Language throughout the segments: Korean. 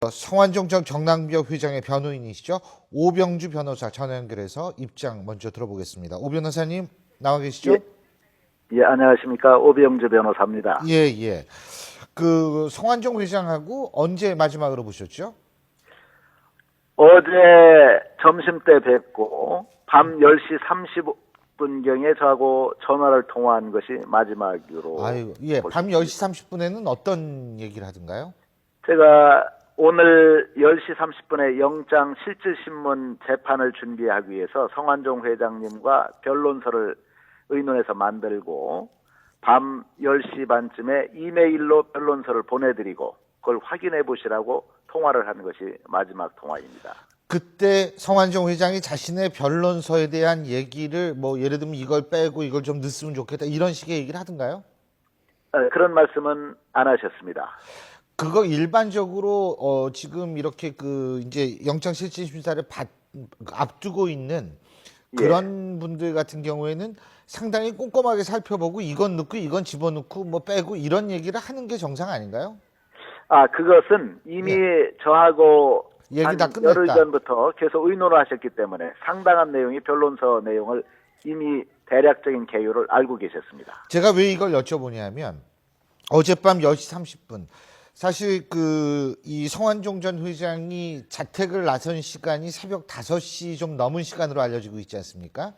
성완종 전 경남기업 회장의 변호인이시죠. 오병주 변호사 전화 연결해서 입장 먼저 들어보겠습니다. 오 변호사님 나와 계시죠? 예, 안녕하십니까. 오병주 변호사입니다. 예. 그 성완종 회장하고 언제 마지막으로 보셨죠? 어제 점심 때 뵙고 밤 10시 30분경에 저하고 전화를 통화한 것이 마지막으로. 아유, 예. 밤 10시 30분에는 어떤 얘기를 하던가요? 제가 오늘 10시 30분에 영장 실질신문 재판을 준비하기 위해서 성완종 회장님과 변론서를 의논해서 만들고 밤 10시 반쯤에 이메일로 변론서를 보내드리고 그걸 확인해 보시라고 통화를 한 것이 마지막 통화입니다. 그때 성완종 회장이 자신의 변론서에 대한 얘기를 뭐 예를 들면 이걸 빼고 이걸 좀 넣었으면 좋겠다 이런 식의 얘기를 하던가요? 그런 말씀은 안 하셨습니다. 그거 일반적으로 지금 이렇게 그 이제 영장실질심사를 앞두고 있는 그런 분들 같은 경우에는 상당히 꼼꼼하게 살펴보고 이건 넣고 이건 집어넣고 뭐 빼고 이런 얘기를 하는 게 정상 아닌가요? 그것은 이미 저하고 얘기 다 열흘 끝냈다. 전부터 계속 의논을 하셨기 때문에 상당한 내용이 변론서 내용을 이미 대략적인 개요를 알고 계셨습니다. 제가 왜 이걸 여쭤보냐면 어젯밤 10시 30분 사실 이 성완종 전 회장이 자택을 나선 시간이 새벽 5시 좀 넘은 시간으로 알려지고 있지 않습니까?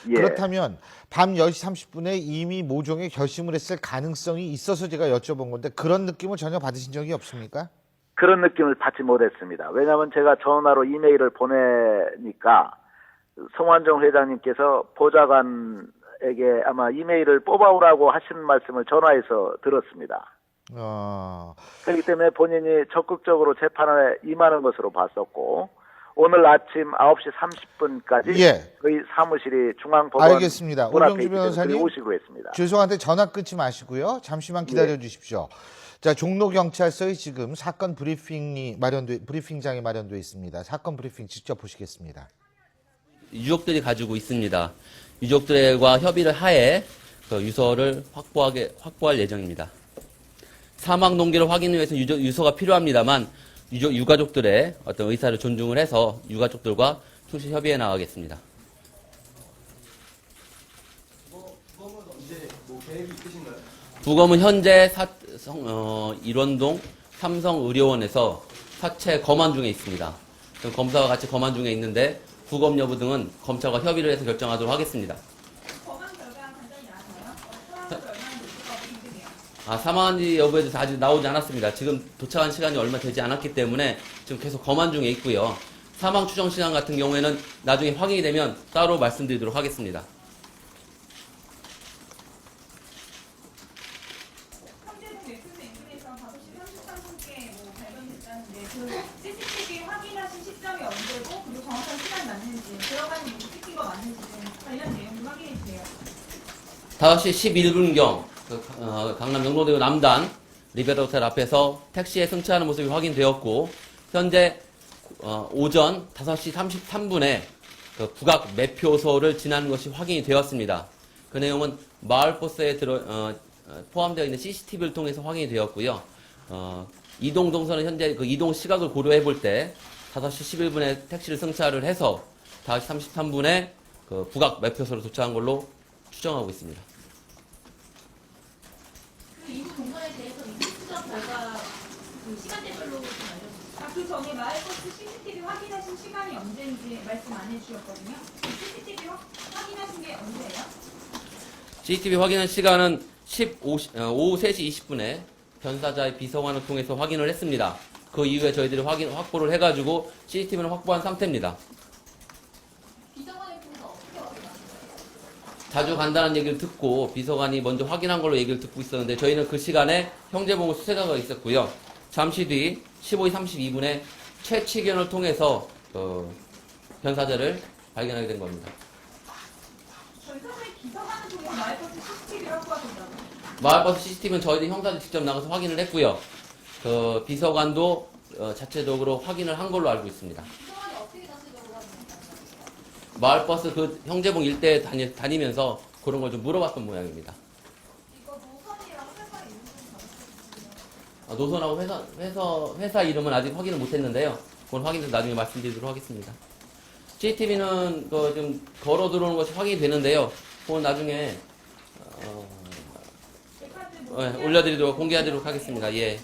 예. 그렇다면 밤 10시 30분에 이미 모종의 결심을 했을 가능성이 있어서 제가 여쭤본 건데 그런 느낌을 전혀 받으신 적이 없습니까? 그런 느낌을 받지 못했습니다. 왜냐하면 제가 전화로 이메일을 보내니까 성완종 회장님께서 보좌관에게 아마 이메일을 뽑아오라고 하신 말씀을 전화해서 들었습니다. 그렇기 때문에 본인이 적극적으로 재판에 임하는 것으로 봤었고 오늘 아침 9시 30분까지 저희 사무실이 중앙법원 알겠습니다. 오병주 변호사님 오시기로 했습니다. 죄송한데 전화 끊지 마시고요. 잠시만 기다려 주십시오. 자, 종로경찰서에 지금 사건 브리핑장이 마련되어 있습니다. 사건 브리핑 직접 보시겠습니다. 유족들이 가지고 있습니다. 유족들과 협의를 하에 그 유서를 확보할 예정입니다. 사망 동기를 확인을 위해서 유서가 필요합니다만 유가족들의 어떤 의사를 존중을 해서 유가족들과 충실히 협의해 나가겠습니다. 부검은 언제 계획이 있으신가요? 부검은 현재 일원동 삼성의료원에서 사체 검안 중에 있습니다. 검사와 같이 검안 중에 있는데 부검 여부 등은 검찰과 협의를 해서 결정하도록 하겠습니다. 검안 결과 간단히 나왔나요? 사망한지 여부에 대해서 아직 나오지 않았습니다. 지금 도착한 시간이 얼마 되지 않았기 때문에 지금 계속 검안 중에 있고요. 사망 추정 시간 같은 경우에는 나중에 확인이 되면 따로 말씀드리도록 하겠습니다. 현재는 넥슨스 인근에서 5시 33분께 발견됐다는데 그 CCTV 확인하신 시점이 언제고 그리고 정확한 시간 맞는지 들어가는 게 찍힌 거 맞는지 좀 관련 내용 좀 확인해 주세요. 5시 11분경 강남 영로대교 남단 리베라 호텔 앞에서 택시에 승차하는 모습이 확인되었고 현재 오전 5시 33분에 부각 매표소를 지나는 것이 확인이 되었습니다. 그 내용은 마을버스에 포함되어 있는 CCTV를 통해서 확인이 되었고요. 이동 동선은 현재 그 이동 시각을 고려해 볼 때 5시 11분에 택시를 승차를 해서 5시 33분에 그 부각 매표소로 도착한 걸로 추정하고 있습니다. 이후 동선에 대해서 이 수정 결과 그 시간대별로 좀 알려주세요. 그 전에 마을버스 CCTV 확인하신 시간이 언제인지 말씀 안 해주셨거든요. CCTV 확인하신 게 언제예요? CCTV 확인한 시간은 오후 3시 20분에 변사자의 비서관을 통해서 확인을 했습니다. 그 이후에 저희들이 확보를 해가지고 CCTV는 확보한 상태입니다. 비서관을 통해서 어떻게 확인하신 자주 간다는 얘기를 듣고 비서관이 먼저 확인한 걸로 얘기를 듣고 있었는데 저희는 그 시간에 형제보호 수색가가 있었고요. 잠시 뒤 15시 32분에 최치견을 통해서 변사자를 발견하게 된 겁니다. 변사자의 비서관을 통해서 마을버스 CCTV를 확보하셨다고요? 마을버스 CCTV는 저희들이 형사들 직접 나가서 확인을 했고요. 비서관도 자체적으로 확인을 한 걸로 알고 있습니다. 비서관이 어떻게 자체적으로 확인했다는 마을버스 그 형제봉 일대에 다니면서 그런 걸 좀 물어봤던 모양입니다. 이거 노선이랑 상관이 있는 건 노선하고 회사 이름은 아직 확인을 못했는데요. 그건 확인해서 나중에 말씀드리도록 하겠습니다. CCTV는 좀 걸어 들어오는 것이 확인이 되는데요. 그건 나중에 올려드리도록 공개하도록 하겠습니다. 예.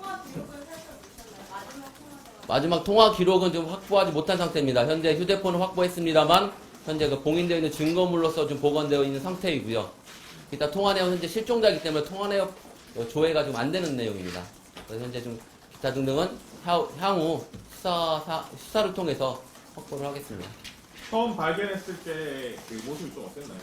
통화 기록을 살펴보셨나요? 마지막 통화가 마지막 통화 기록은 좀 확보하지 못한 상태입니다. 현재 휴대폰은 확보했습니다만 현재 봉인되어 있는 증거물로서 좀 보관되어 있는 상태이고요. 일단 통화 내용 현재 실종자이기 때문에 통화 내용 조회가 좀 안 되는 내용입니다. 그래서 현재 좀 기타 등등은 향후 수사를 통해서 확보를 하겠습니다. 처음 발견했을 때 그 모습이 좀 어땠나요?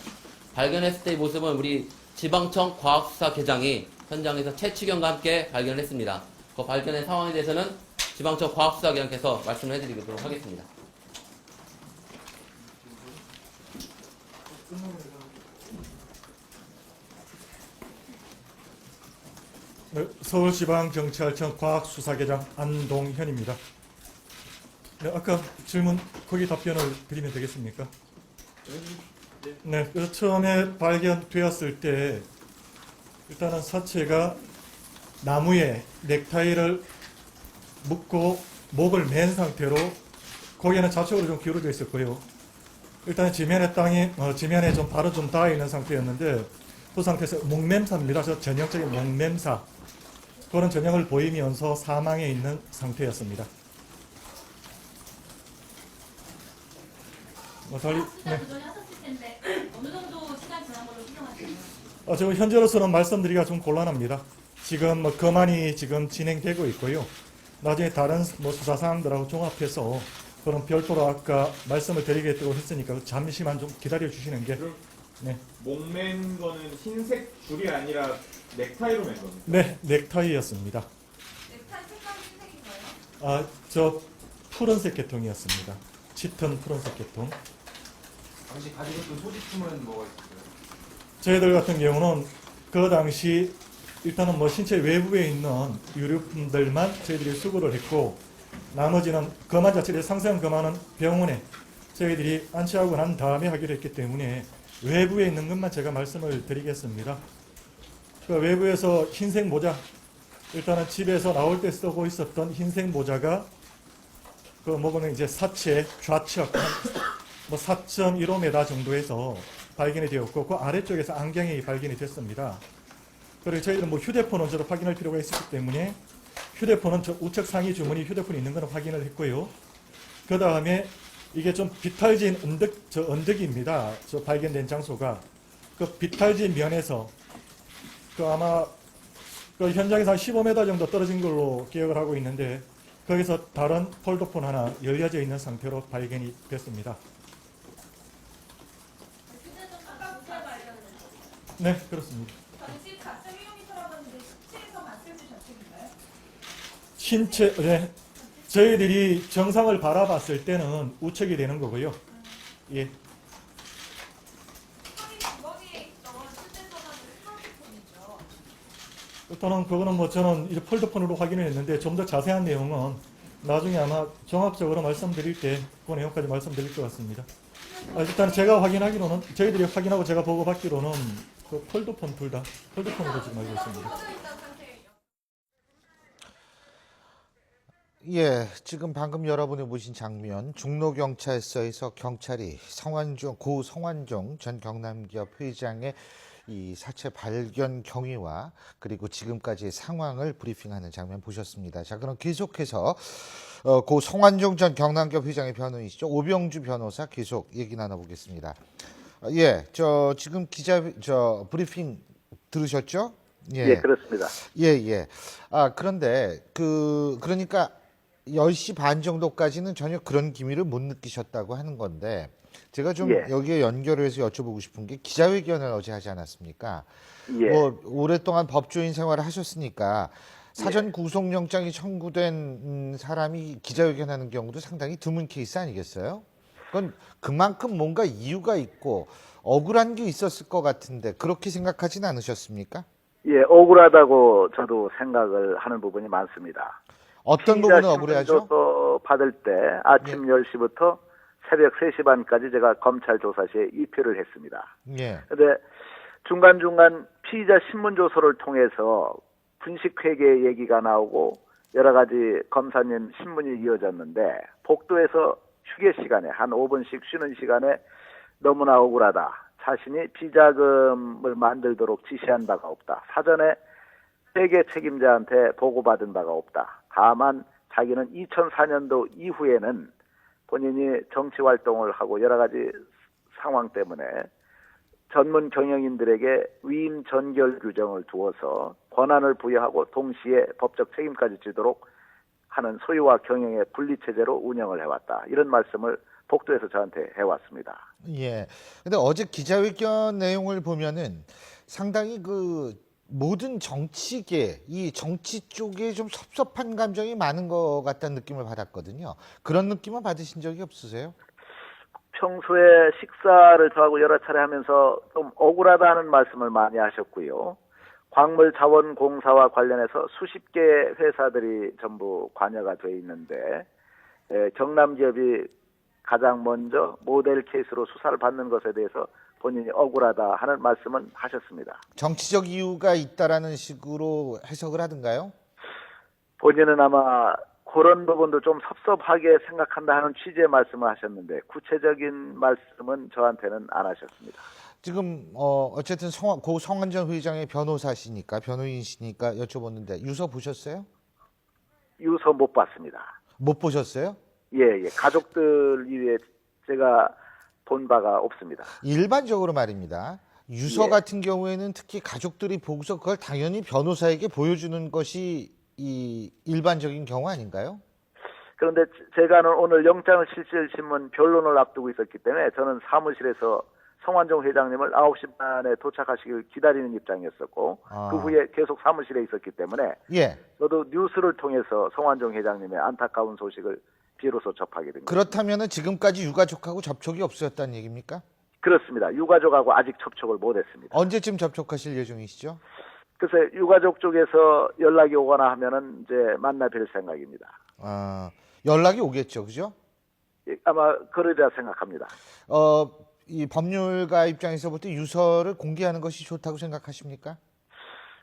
발견했을 때의 모습은 우리 지방청 과학수사계장이 현장에서 채취견과 함께 발견을 했습니다. 그 발견의 상황에 대해서는 지방청 과학수사계장께서 말씀을 해드리도록 하겠습니다. 서울지방경찰청 과학수사계장 안동현입니다. 네, 아까 질문 거기 답변을 드리면 되겠습니까? 네, 그래서 처음에 발견되었을 때 일단은 사체가 나무에 넥타이를 묶고 목을 맨 상태로 고개는 좌측으로 좀 기울어져 있었고요. 일단 지면에 좀 발은 좀 닿아 있는 상태였는데 그 상태에서 목맴사입니다. 저 전형적인 목맴사 그런 전형을 보이면서 사망해 있는 상태였습니다. 달리 네. 도전이 하셨을 텐데 어느 정도 시간 지난 걸로 추정하시나요? 지금 현재로서는 말씀드리기가 좀 곤란합니다. 지금 검안이 지금 진행되고 있고요. 나중에 다른 수사 사항들하고 종합해서 그런 별도로 아까 말씀을 드리겠다고 했으니까 잠시만 좀 기다려 주시는 게. 네. 목맨 거는 흰색 줄이 아니라 넥타이로 맨 겁니다. 네, 넥타이였습니다. 넥타이 색깔이 흰색인가요? 저 푸른색 계통이었습니다. 짙은 푸른색 계통. 당시 가지고 있던 소지품은 뭐가 있었어요? 저희들 같은 경우는 그 당시 일단은 신체 외부에 있는 유류품들만 저희들이 수거를 했고 나머지는 검안 자체를 상세한 검안은 병원에 저희들이 안치하고 난 다음에 하기로 했기 때문에 외부에 있는 것만 제가 말씀을 드리겠습니다. 그 외부에서 흰색 모자 일단은 집에서 나올 때 쓰고 있었던 흰색 모자가 그 뭐보면 이제 사체 좌측 4.15m 정도에서 발견이 되었고 그 아래쪽에서 안경이 발견이 됐습니다. 그리고 저희들은 휴대폰은 저도 확인할 필요가 있었기 때문에 휴대폰은 저 우측 상위 주머니 휴대폰이 있는 것을 확인을 했고요. 그 다음에 이게 좀 비탈진 언덕입니다. 저 발견된 장소가 그 비탈진 면에서 아마 그 현장에서 한 15m 정도 떨어진 걸로 기억을 하고 있는데 거기서 다른 폴더폰 하나 열려져 있는 상태로 발견이 됐습니다. 아까 무사 발견했어요. 네, 그렇습니다. 당시 4.15m라고 하는데 실제에서 봤을 때 좌측인가요? 신체, 네, 저희들이 정상을 바라봤을 때는 우측이 되는 거고요. 예. 허리 주머니에 있던 휴대전화는 스마트폰이죠. 일단은 그거는 저는 이제 폴더폰으로 확인을 했는데 좀 더 자세한 내용은 나중에 아마 종합적으로 말씀드릴 때 그 내용까지 말씀드릴 것 같습니다. 일단 제가 확인하기로는 저희들이 확인하고 제가 보고받기로는 그 폴더폰 둘 다 폴더폰으로 지금 알고 있습니다. 예, 지금 방금 여러분이 보신 장면, 종로경찰서에서 경찰이 고 성완종 전 경남기업 회장의 이 사체 발견 경위와 그리고 지금까지의 상황을 브리핑하는 장면 보셨습니다. 자, 그럼 계속해서 고 성완종 전 경남기업 회장의 변호인이시죠, 오병주 변호사 계속 얘기 나눠보겠습니다. 예, 지금 브리핑 들으셨죠? 예, 그렇습니다. 예. 그런데 그러니까 10시 반 정도까지는 전혀 그런 기미를 못 느끼셨다고 하는 건데 제가 좀 예. 여기에 연결을 해서 여쭤보고 싶은 게 기자회견을 어제 하지 않았습니까? 예. 오랫동안 법조인 생활을 하셨으니까 사전 구속영장이 청구된 사람이 기자회견하는 경우도 상당히 드문 케이스 아니겠어요? 그건 그만큼 뭔가 이유가 있고 억울한 게 있었을 것 같은데 그렇게 생각하진 않으셨습니까? 예, 억울하다고 저도 생각을 하는 부분이 많습니다. 어떤 부분은 억울해하죠? 또 받을 때 아침 10시부터 새벽 3시 반까지 제가 검찰 조사실에 입회를 했습니다. 예. 근데 중간중간 피의자 신문 조서를 통해서 군식회계 얘기가 나오고 여러 가지 검사님 신문이 이어졌는데 복도에서 휴게 시간에 한 5분씩 쉬는 시간에 너무나 억울하다. 자신이 비자금을 만들도록 지시한 바가 없다. 사전에 회계 책임자한테 보고받은 바가 없다. 다만 자기는 2004년도 이후에는 본인이 정치 활동을 하고 여러 가지 상황 때문에 전문 경영인들에게 위임 전결 규정을 두어서 권한을 부여하고 동시에 법적 책임까지 지도록 하는 소유와 경영의 분리체제로 운영을 해왔다. 이런 말씀을 복도에서 저한테 해왔습니다. 예. 근데 어제 기자회견 내용을 보면은 상당히 그 모든 정치계, 이 정치 쪽에 좀 섭섭한 감정이 많은 것 같다는 느낌을 받았거든요. 그런 느낌은 받으신 적이 없으세요? 평소에 식사를 저하고 여러 차례 하면서 좀 억울하다는 말씀을 많이 하셨고요. 광물자원공사와 관련해서 수십 개 회사들이 전부 관여가 돼 있는데 경남기업이 가장 먼저 모델 케이스로 수사를 받는 것에 대해서 본인이 억울하다 하는 말씀은 하셨습니다. 정치적 이유가 있다라는 식으로 해석을 하던가요? 본인은 아마 그런 부분도 좀 섭섭하게 생각한다 하는 취지의 말씀을 하셨는데 구체적인 말씀은 저한테는 안 하셨습니다. 지금 어쨌든 고 성완전 회장의 변호사시니까 변호인이시니까 여쭤보는데 유서 보셨어요? 유서 못 봤습니다. 못 보셨어요? 예. 가족들 이외에 제가 본 바가 없습니다. 일반적으로 말입니다. 유서 예. 같은 경우에는 특히 가족들이 보고서 그걸 당연히 변호사에게 보여주는 것이 이 일반적인 경우 아닌가요? 그런데 제가는 오늘 영장을 실질신문 변론을 앞두고 있었기 때문에 저는 사무실에서 성완종 회장님을 9시 반에 도착하시길 기다리는 입장이었었고 그 후에 계속 사무실에 있었기 때문에 예. 저도 뉴스를 통해서 성완종 회장님의 안타까운 소식을 비로소 접하게 됩니다. 그렇다면은 지금까지 유가족하고 접촉이 없었다는 얘기입니까? 그렇습니다. 유가족하고 아직 접촉을 못했습니다. 언제쯤 접촉하실 예정이시죠? 글쎄 유가족 쪽에서 연락이 오거나 하면은 이제 만나 뵐 생각입니다. 연락이 오겠죠, 그죠? 예, 아마 그러리라 생각합니다. 이 법률가 입장에서 볼 때 유서를 공개하는 것이 좋다고 생각하십니까?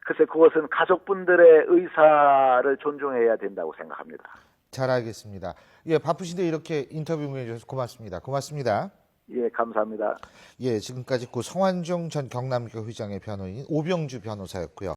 글쎄 그것은 가족분들의 의사를 존중해야 된다고 생각합니다. 잘 알겠습니다. 예, 바쁘신데 이렇게 인터뷰 해주셔서 고맙습니다. 고맙습니다. 예, 감사합니다. 예, 지금까지 고 성완종 전 경남교 회장의 변호인 오병주 변호사였고요.